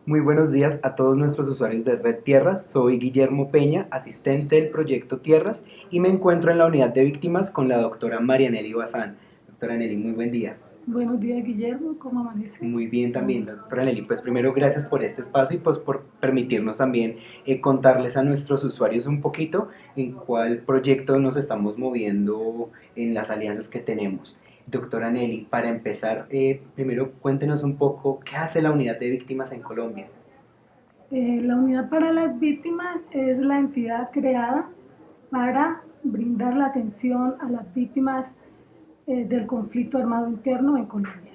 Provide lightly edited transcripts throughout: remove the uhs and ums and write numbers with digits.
Muy buenos días a todos nuestros usuarios de Red Tierras. Soy Guillermo Peña, asistente del proyecto Tierras, y me encuentro en la unidad de víctimas con la doctora Marianely Bazán. Doctora Nelly, muy buen día. Buenos días, Guillermo, ¿cómo amanece? Muy bien también, doctora Nelly. Pues primero, gracias por este espacio y pues por permitirnos también contarles a nuestros usuarios un poquito en cuál proyecto nos estamos moviendo en las alianzas que tenemos. Doctora Nelly, para empezar, primero cuéntenos un poco qué hace la unidad de víctimas en Colombia. La Unidad para las Víctimas es la entidad creada para brindar la atención a las víctimas del conflicto armado interno en Colombia.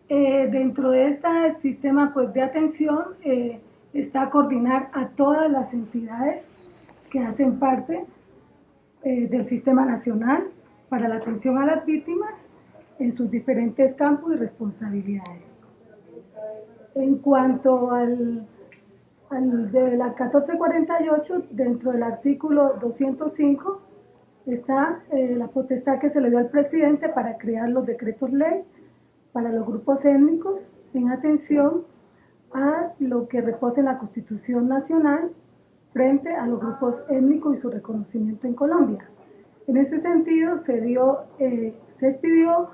Dentro de este sistema pues, de atención está coordinar a todas las entidades que hacen parte del Sistema Nacional para la Atención a las Víctimas en sus diferentes campos y responsabilidades. En cuanto al de la 1448, dentro del artículo 205 está la potestad que se le dio al presidente para crear los decretos ley para los grupos étnicos en atención a lo que reposa en la Constitución Nacional frente a los grupos étnicos y su reconocimiento en Colombia. En ese sentido se expidió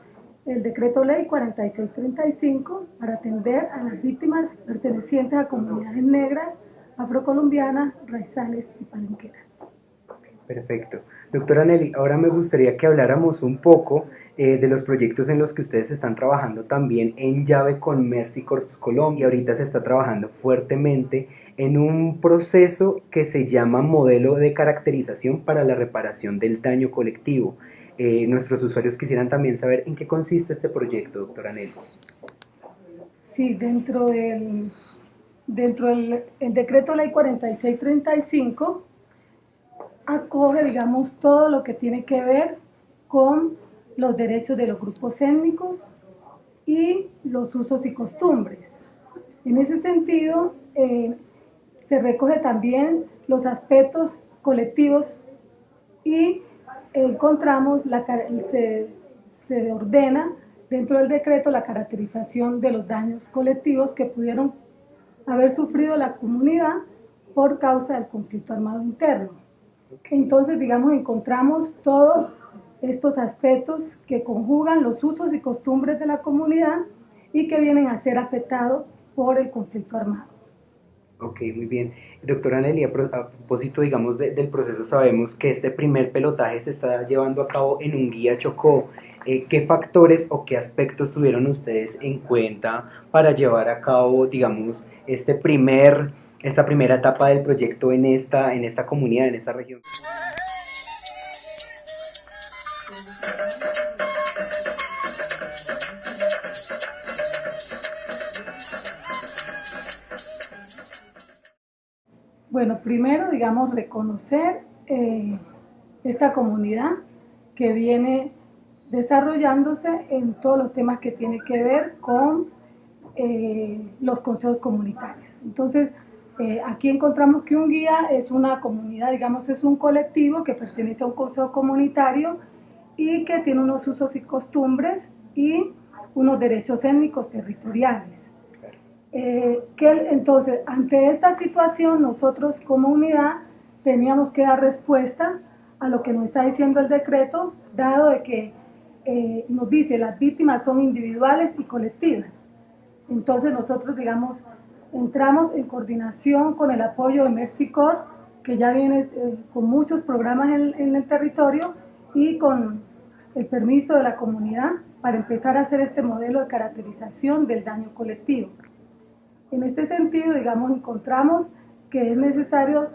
el decreto ley 4635 para atender a las víctimas pertenecientes a comunidades negras, afrocolombianas, raizales y palenqueras. Perfecto. Doctora Nelly, ahora me gustaría que habláramos un poco de los proyectos en los que ustedes están trabajando también en llave con Mercy Corps Colombia. Y ahorita se está trabajando fuertemente en un proceso que se llama modelo de caracterización para la reparación del daño colectivo. Nuestros usuarios quisieran también saber en qué consiste este proyecto, doctora Nelly. Sí, dentro del el decreto ley 4635 acoge, digamos, todo lo que tiene que ver con los derechos de los grupos étnicos y los usos y costumbres. En ese sentido, se recoge también los aspectos colectivos y encontramos, se ordena dentro del decreto la caracterización de los daños colectivos que pudieron haber sufrido la comunidad por causa del conflicto armado interno. Entonces, digamos, encontramos todos estos aspectos que conjugan los usos y costumbres de la comunidad y que vienen a ser afectados por el conflicto armado. Ok, muy bien. Doctora Nelly, a propósito, digamos, del proceso, sabemos que este primer pelotaje se está llevando a cabo en Unguía, Chocó. ¿Qué factores o qué aspectos tuvieron ustedes en cuenta para llevar a cabo, digamos, esta primera etapa del proyecto en esta comunidad, en esta región? Bueno, primero, digamos, reconocer esta comunidad que viene desarrollándose en todos los temas que tienen que ver con los consejos comunitarios. Entonces, aquí encontramos que Unguía es una comunidad, digamos, es un colectivo que pertenece a un consejo comunitario y que tiene unos usos y costumbres y unos derechos étnicos territoriales. Entonces, ante esta situación, nosotros como unidad teníamos que dar respuesta a lo que nos está diciendo el decreto, dado de que nos dice las víctimas son individuales y colectivas. Entonces nosotros, digamos, entramos en coordinación con el apoyo de Mercy Corps, que ya viene con muchos programas en el territorio y con el permiso de la comunidad para empezar a hacer este modelo de caracterización del daño colectivo. En este sentido, digamos, encontramos que es necesario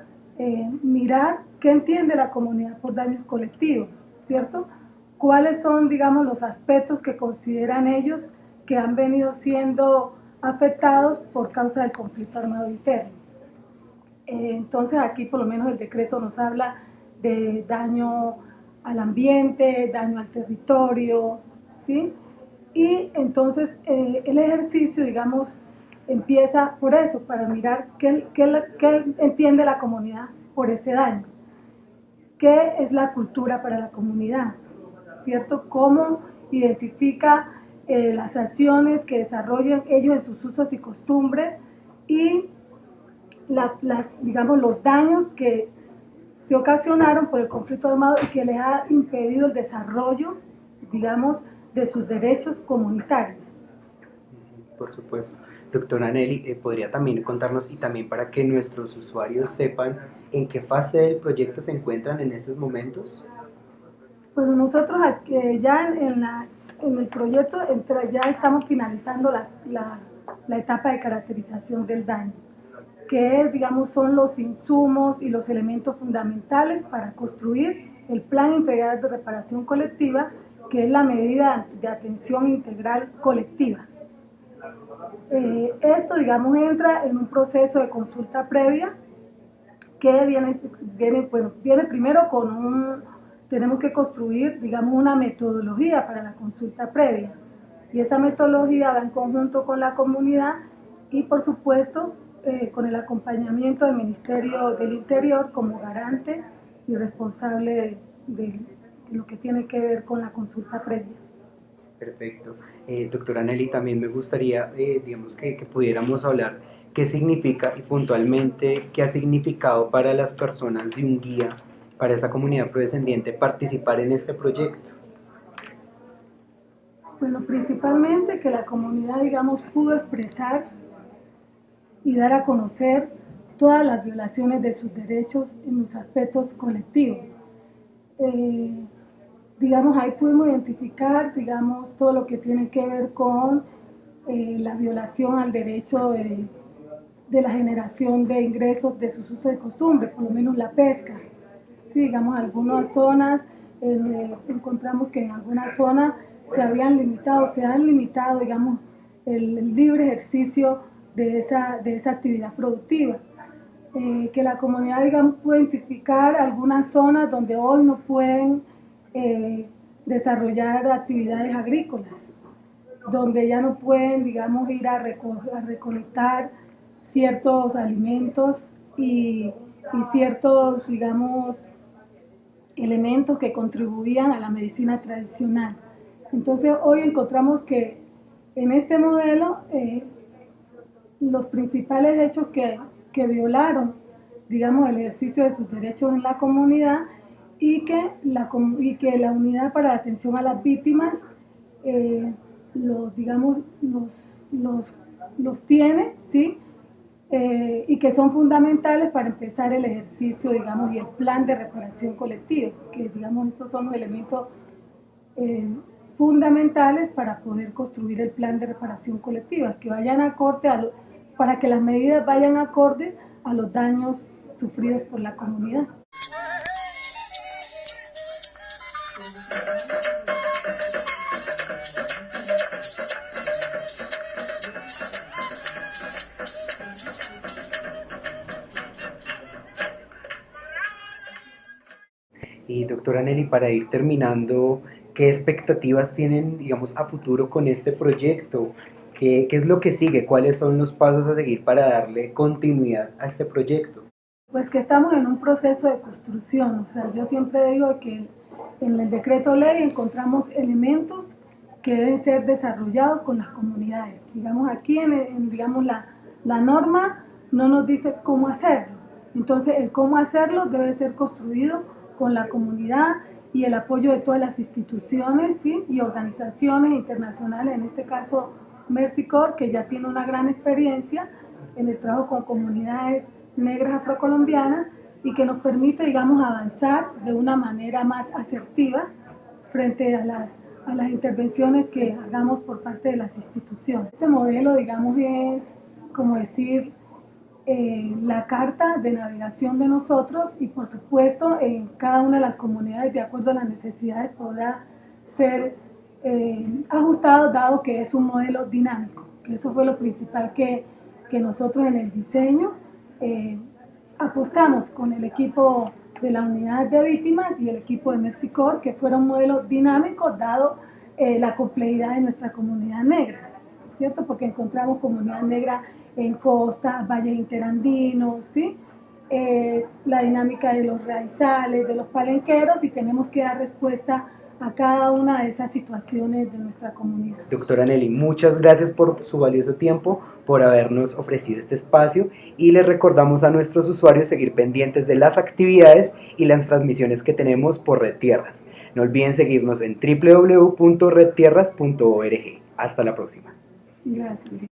mirar qué entiende la comunidad por daños colectivos, ¿cierto? ¿Cuáles son, digamos, los aspectos que consideran ellos que han venido siendo afectados por causa del conflicto armado interno? Entonces, aquí por lo menos el decreto nos habla de daño al ambiente, daño al territorio, ¿sí? Y entonces el ejercicio, digamos, empieza por eso, para mirar qué entiende la comunidad por ese daño, qué es la cultura para la comunidad, ¿cierto? Cómo identifica las acciones que desarrollan ellos en sus usos y costumbres y digamos, los daños que se ocasionaron por el conflicto armado y que les ha impedido el desarrollo, digamos, de sus derechos comunitarios. Por supuesto. Doctora Nelly, ¿podría también contarnos y también para que nuestros usuarios sepan en qué fase del proyecto se encuentran en estos momentos? Bueno, nosotros ya en el proyecto ya estamos finalizando la etapa de caracterización del daño, que digamos son los insumos y los elementos fundamentales para construir el Plan Integral de Reparación Colectiva, que es la medida de atención integral colectiva. Esto, digamos, entra en un proceso de consulta previa que viene primero tenemos que construir, digamos, una metodología para la consulta previa. Y esa metodología va en conjunto con la comunidad y, por supuesto, con el acompañamiento del Ministerio del Interior como garante y responsable de lo que tiene que ver con la consulta previa. Perfecto. Doctora Nelly, también me gustaría, digamos, que pudiéramos hablar qué significa y puntualmente qué ha significado para las personas de Unguía, para esta comunidad afrodescendiente, participar en este proyecto. Bueno, principalmente que la comunidad, digamos, pudo expresar y dar a conocer todas las violaciones de sus derechos en los aspectos colectivos. Digamos, ahí pudimos identificar, digamos, todo lo que tiene que ver con la violación al derecho de la generación de ingresos de sus usos y costumbres, por lo menos la pesca. Sí, digamos, algunas zonas, encontramos que en algunas zonas se han limitado, digamos, el libre ejercicio de esa actividad productiva. Que la comunidad, digamos, puede identificar algunas zonas donde hoy no pueden desarrollar actividades agrícolas, donde ya no pueden, digamos, ir a recolectar ciertos alimentos y ciertos, digamos, elementos que contribuían a la medicina tradicional. Entonces hoy encontramos que en este modelo los principales hechos que violaron, digamos, el ejercicio de sus derechos en la comunidad y que la unidad para la atención a las víctimas los tiene, ¿sí? Y que son fundamentales para empezar el ejercicio, digamos, y el plan de reparación colectiva, que, digamos, estos son los elementos fundamentales para poder construir el plan de reparación colectiva, que vayan acorde para que las medidas vayan acorde a los daños sufridos por la comunidad. Y doctora Nelly, para ir terminando, ¿qué expectativas tienen, digamos, a futuro con este proyecto? ¿Qué es lo que sigue? ¿Cuáles son los pasos a seguir para darle continuidad a este proyecto? Pues que estamos en un proceso de construcción, o sea, yo siempre digo que en el decreto ley encontramos elementos que deben ser desarrollados con las comunidades. Digamos, aquí digamos, la norma no nos dice cómo hacerlo, entonces el cómo hacerlo debe ser construido con la comunidad y el apoyo de todas las instituciones, ¿sí? Y organizaciones internacionales, en este caso Mercy Corps, que ya tiene una gran experiencia en el trabajo con comunidades negras afrocolombianas y que nos permite, digamos, avanzar de una manera más asertiva frente a las intervenciones que hagamos por parte de las instituciones. Este modelo, digamos, es como decir la carta de navegación de nosotros y, por supuesto, en cada una de las comunidades, de acuerdo a las necesidades, podrá ser ajustado, dado que es un modelo dinámico. Eso fue lo principal que nosotros en el diseño apostamos con el equipo de la unidad de víctimas y el equipo de Mercy Corps, que fueron modelos dinámicos dado la complejidad de nuestra comunidad negra, ¿cierto? Porque encontramos comunidad negra en costa, valles interandinos, ¿sí? La dinámica de los raizales, de los palenqueros, y tenemos que dar respuesta a cada una de esas situaciones de nuestra comunidad. Doctora Nelly, muchas gracias por su valioso tiempo, por habernos ofrecido este espacio y les recordamos a nuestros usuarios seguir pendientes de las actividades y las transmisiones que tenemos por Red Tierras. No olviden seguirnos en www.redtierras.org. Hasta la próxima. Gracias.